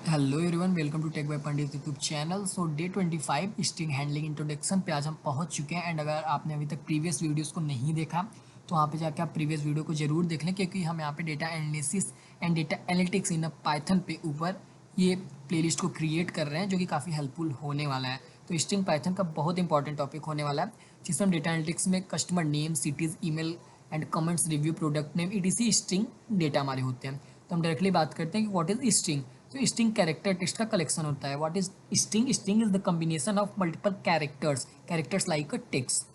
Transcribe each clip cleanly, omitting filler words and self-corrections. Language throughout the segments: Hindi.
Hello everyone, welcome to tech by Pandit YouTube channel. So day 25 string handling introduction पे आज हम पहुंच चुके हैं। एंड अगर आपने अभी तक प्रीवियस वीडियोस को नहीं देखा तो वहाँ पे जाके आप प्रीवियस वीडियो को जरूर देख लें, क्योंकि हम यहाँ पे data analysis and data analytics in Python पे ऊपर ये प्लेलिस्ट को क्रिएट कर रहे हैं, जो कि काफ़ी हेल्पफुल होने वाला है। तो स्ट्रिंग पाइथन का बहुत इंपॉर्टेंट टॉपिक होने वाला है, जिसमें हम डेटा एनालिटिक्स में customer name, cities, email and comments, review, product name, etc string data हमारे होते हैं। तो हम डायरेक्टली बात करते हैं कि व्हाट इज स्ट्रिंग। तो स्ट्रिंग कैरेक्टर टेक्स्ट का कलेक्शन होता है। What is string? String is the combination of multiple characters like a text.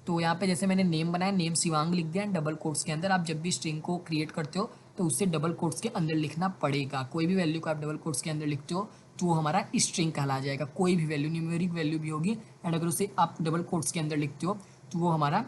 तो यहाँ पे जैसे मैंने नेम बनाया, नेम शिवांग लिख दिया, डबल कोट्स के अंदर। आप जब भी स्ट्रिंग को क्रिएट करते हो तो उससे डबल कोट्स के अंदर लिखना पड़ेगा। कोई भी वैल्यू को आप डबल कोट्स के अंदर लिखते हो तो वो हमारा स्ट्रिंग कहला जाएगा। कोई भी वैल्यू, न्यूमेरिक वैल्यू भी होगी, एंड अगर उसे आप डबल कोट्स के अंदर लिखते हो तो वो हमारा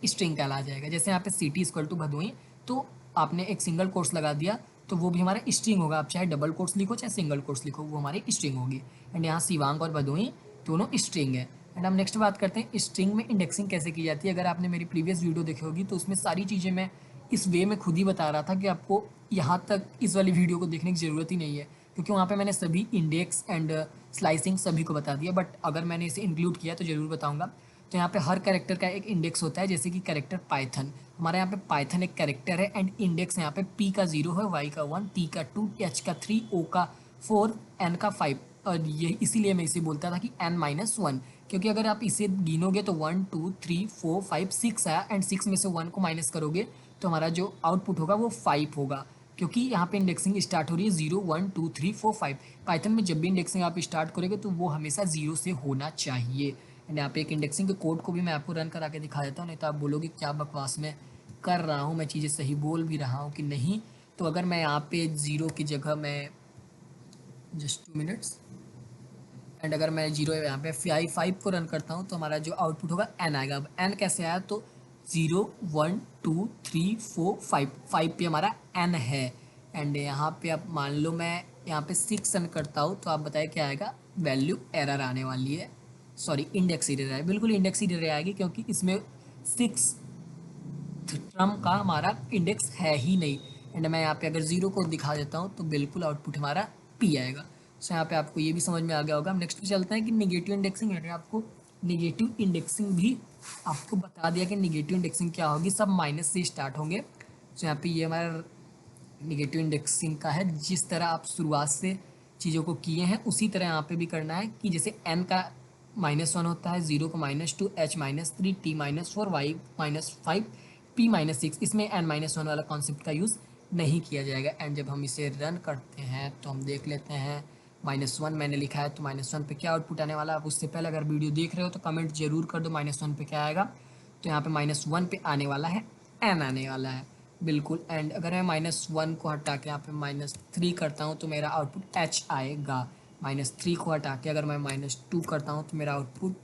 स्ट्रिंग कहला जाएगा। जैसे यहाँ पे सिटी इक्वल टू भदोई, तो आपने एक सिंगल कोट्स लगा दिया तो वो भी हमारा स्ट्रिंग होगा। आप चाहे डबल कोट्स लिखो चाहे सिंगल कोट्स लिखो, वो हमारी स्ट्रिंग होगी। एंड यहाँ शिवांग और भदोई दोनों स्ट्रिंग है। एंड हम नेक्स्ट बात करते हैं स्ट्रिंग में इंडेक्सिंग कैसे की जाती है। अगर आपने मेरी प्रीवियस वीडियो देखी होगी तो उसमें सारी चीज़ें मैं इस वे में खुद ही बता रहा था कि आपको यहाँ तक इस वाली वीडियो को देखने की ज़रूरत ही नहीं है, क्योंकि वहाँ पे मैंने सभी इंडेक्स एंड स्लाइसिंग सभी को बता दिया। बट अगर मैंने इसे इंक्लूड किया तो ज़रूर बताऊँगा। तो यहाँ पे हर कैरेक्टर का एक इंडेक्स होता है, जैसे कि कैरेक्टर पाइथन, हमारे यहाँ पे पाइथन एक कैरेक्टर है एंड इंडेक्स यहाँ पे पी का 0 है, वाई का 1, टी का 2, एच का 3, ओ का 4, एन का 5। और ये इसीलिए मैं इसे बोलता था कि n-1, क्योंकि अगर आप इसे गिनोगे तो 1 2 3 4 5 6 आया, एंड 6 में से 1 को माइनस करोगे तो हमारा जो आउटपुट होगा वो 5 होगा, क्योंकि यहाँ पे इंडेक्सिंग स्टार्ट हो रही है 0 1 2 3 4 5। पाइथन में जब भी इंडेक्सिंग आप स्टार्ट करोगे तो वो हमेशा 0 से होना चाहिए। एंड यहाँ पे एक इंडेक्सिंग के कोड को भी मैं आपको रन करा के दिखा देता हूँ, नहीं तो आप बोलोगे क्या बकवास में कर रहा हूँ, मैं चीज़ें सही बोल भी रहा हूँ कि नहीं। तो अगर मैं यहाँ पे 0 की जगह मैं जस्ट 2 मिनट्स, एंड अगर मैं 0 यहाँ पे 5 को रन करता हूँ तो हमारा जो आउटपुट होगा n आएगा। अब n कैसे आया? तो 0 1 2 3 4 5, 5 पे हमारा n है। एंड यहाँ पे आप मान लो मैं यहाँ पे 6 रन करता हूँ तो आप बताइए क्या आएगा? वैल्यू एरर आने वाली है, सॉरी इंडेक्स एरर है। बिल्कुल इंडेक्स एरर आएगी, क्योंकि इसमें 6 टर्म का हमारा इंडेक्स है ही नहीं। एंड मैं यहाँ पे अगर 0 को दिखा देता हूँ तो बिल्कुल आउटपुट हमारा p आएगा। सो यहाँ पे आपको ये भी समझ में आ गया होगा। हम नेक्स्ट पे चलते हैं कि निगेटिव इंडेक्सिंग है। आपको निगेटिव इंडेक्सिंग भी आपको बता दिया कि निगेटिव इंडेक्सिंग क्या होगी, सब माइनस से स्टार्ट होंगे। सो यहाँ पे ये हमारा निगेटिव इंडेक्सिंग का है। जिस तरह आप शुरुआत से चीज़ों को किए हैं उसी तरह यहाँ पे भी करना है, कि जैसे n का -1 होता है, 0 को -2, h -3, t -4, y -5, p -6। इसमें n-1 वाला कॉन्सेप्ट का यूज़ नहीं किया जाएगा। एंड जब हम इसे रन करते हैं तो हम देख लेते हैं -1 मैंने लिखा है तो -1 पे क्या आउटपुट आने वाला है। आप उससे पहले अगर वीडियो देख रहे हो तो कमेंट जरूर कर दो -1 पे क्या आएगा। तो यहाँ पे -1 पे आने वाला है n आने वाला है, बिल्कुल। एंड अगर मैं -1 को हटा के यहाँ पे -3 करता हूँ तो मेरा आउटपुट h आएगा। -3 को हटा के अगर मैं -2 करता हूँ तो मेरा आउटपुट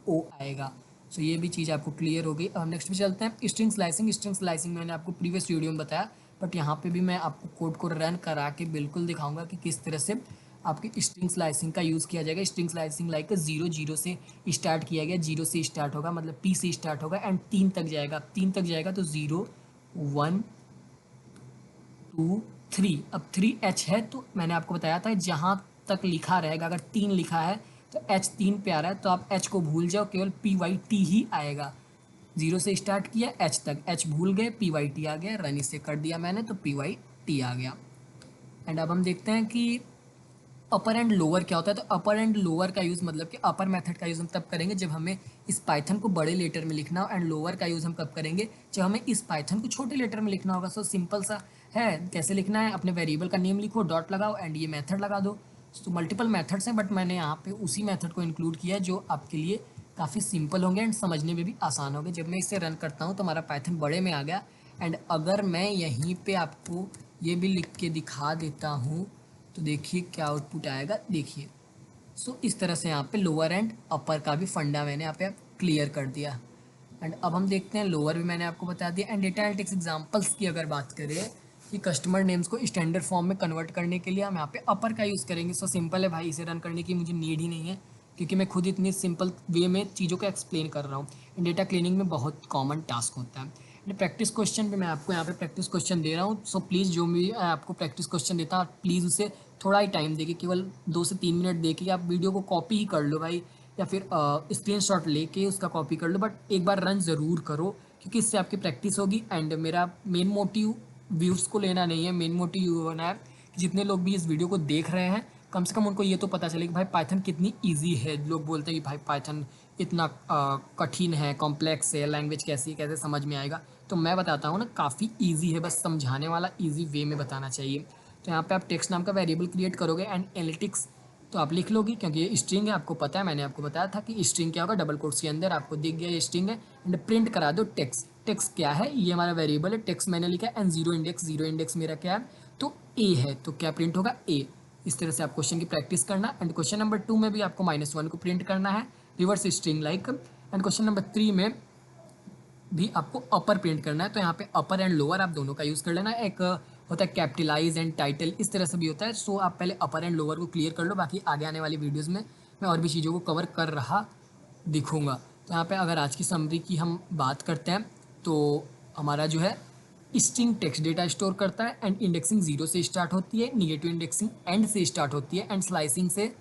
o आएगा। सो ये भी चीज़ आपको क्लियर हो गई। अब नेक्स्ट पे चलते हैं स्ट्रिंग स्लाइसिंग। स्ट्रिंग स्लाइसिंग मैंने आपको प्रीवियस वीडियो में बताया, बट यहाँ पे भी मैं आपको कोड को रन करा के बिल्कुल दिखाऊंगा कि किस तरह से आपकी स्ट्रिंग स्लाइसिंग का यूज़ किया जाएगा। स्ट्रिंग स्लाइसिंग लाइक 0 से स्टार्ट किया गया, 0 से स्टार्ट होगा, मतलब p से स्टार्ट होगा एंड 3 तक जाएगा। 3 तक जाएगा तो 0 1 2 3। अब 3h है तो मैंने आपको बताया था जहाँ तक लिखा रहेगा, अगर 3 लिखा है तो h 3 पे आ रहा है तो आप h को भूल जाओ, केवल PYT ही आएगा। 0 से स्टार्ट किया h तक, h भूल गए, PYT आ गया, रन इसे कर दिया मैंने तो PYT आ गया। एंड अब हम देखते हैं कि अपर एंड लोअर क्या होता है। तो अपर एंड लोअर का यूज़ मतलब कि अपर मेथड का यूज़ हम तब करेंगे जब हमें इस पाइथन को बड़े लेटर में लिखना हो, एंड लोअर का यूज़ हम कब करेंगे जब हमें इस पाइथन को छोटे लेटर में लिखना होगा। सो सिंपल सा है, कैसे लिखना है? अपने वेरिएबल का नेम लिखो, डॉट लगाओ एंड ये मेथड लगा दो। तो मल्टीपल मेथड्स हैं, बट मैंने यहाँ पे उसी मेथड को इंक्लूड किया जो आपके लिए काफ़ी सिंपल होंगे एंड समझने में भी आसान होंगे। जब मैं इसे रन करता हूँ तो हमारा पाइथन बड़े में आ गया। एंड अगर मैं यहीं पे आपको ये भी लिख के दिखा देता हूँ तो देखिए क्या आउटपुट आएगा, देखिए। सो इस तरह से यहाँ पे लोअर एंड अपर का भी फंडा मैंने यहाँ पे क्लियर कर दिया। एंड अब हम देखते हैं लोअर भी मैंने आपको बता दिया। एंड डेटा एनालिटिक्स एग्जांपल्स की अगर बात करें कि कस्टमर नेम्स को स्टैंडर्ड फॉर्म में कन्वर्ट करने के लिए हम यहाँ पे अपर का यूज़ करेंगे। सो सिंपल है भाई, इसे रन करने की मुझे नीड ही नहीं है, क्योंकि मैं खुद इतनी सिंपल वे में चीज़ों को एक्सप्लेन कर रहा हूँ। डेटा क्लीनिंग में बहुत कॉमन टास्क होता है। प्रैक्टिस क्वेश्चन पे मैं आपको यहाँ पे प्रैक्टिस क्वेश्चन दे रहा हूँ। सो प्लीज़ जो भी आपको प्रैक्टिस क्वेश्चन देता प्लीज़ उसे थोड़ा ही टाइम देके, केवल 2 से 3 मिनट देके आप वीडियो को कॉपी ही कर लो भाई, या फिर स्क्रीनशॉट लेके उसका कॉपी कर लो, बट एक बार रन ज़रूर करो, क्योंकि इससे आपकी प्रैक्टिस होगी। एंड मेरा मेन मोटिव व्यूज़ को लेना नहीं है, मेन मोटिव ये होना है कि जितने लोग भी इस वीडियो को देख रहे हैं कम से कम उनको ये तो पता चले कि भाई पाइथन कितनी ईजी है। लोग बोलते हैं कि भाई पाइथन इतना कठिन है, कॉम्प्लेक्स है, लैंग्वेज कैसी है, कैसे समझ में आएगा। तो मैं बताता हूँ ना, काफ़ी ईजी है, बस समझाने वाला ईजी वे में बताना चाहिए। तो यहाँ पे आप टेक्स्ट नाम का वेरिएबल क्रिएट करोगे एंड एनालिटिक्स तो आप लिख लोगे, क्योंकि ये स्ट्रिंग है, आपको पता है, मैंने आपको बताया था कि स्ट्रिंग क्या होगा। डबल कोट्स के अंदर आपको दिख गया ये स्ट्रिंग है, एंड प्रिंट करा दो टेक्स्ट। टेक्स्ट क्या है, ये हमारा वेरिएबल है, टेक्स्ट मैंने लिखा एंड जीरो इंडेक्स मेरा क्या है, तो ए है, तो क्या प्रिंट होगा, ए। इस तरह से आप क्वेश्चन की प्रैक्टिस करना। एंड क्वेश्चन नंबर 2 में भी आपको -1 को प्रिंट करना है, reverse string like. And question number 3 में भी आपको अपर प्रिंट करना है, तो यहाँ पे अपर एंड लोअर आप दोनों का यूज़ कर लेना। एक होता है कैपिटलाइज एंड टाइटल, इस तरह से भी होता है। सो आप पहले अपर एंड लोअर को क्लियर कर लो, बाकी आगे आने वाली वीडियोज़ में मैं और भी चीज़ों को कवर कर रहा दिखूँगा। तो यहाँ पे अगर आज की समरी की हम बात करते हैं तो हमारा जो है स्ट्रिंग टेक्स्ट डेटा स्टोर करता है, एंड इंडेक्सिंग 0 से स्टार्ट होती है, निगेटिव इंडेक्सिंग एंड से स्टार्ट होती है, एंड स्लाइसिंग से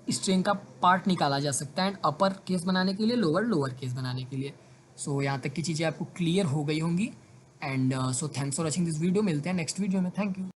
स्ट्रिंग का पार्ट निकाला जा सकता है, एंड अपर केस बनाने के लिए, लोअर केस बनाने के लिए। सो यहाँ तक की चीज़ें आपको क्लियर हो गई होंगी। And so thanks for watching this video. मिलते हैं नेक्स्ट वीडियो में। Thank you.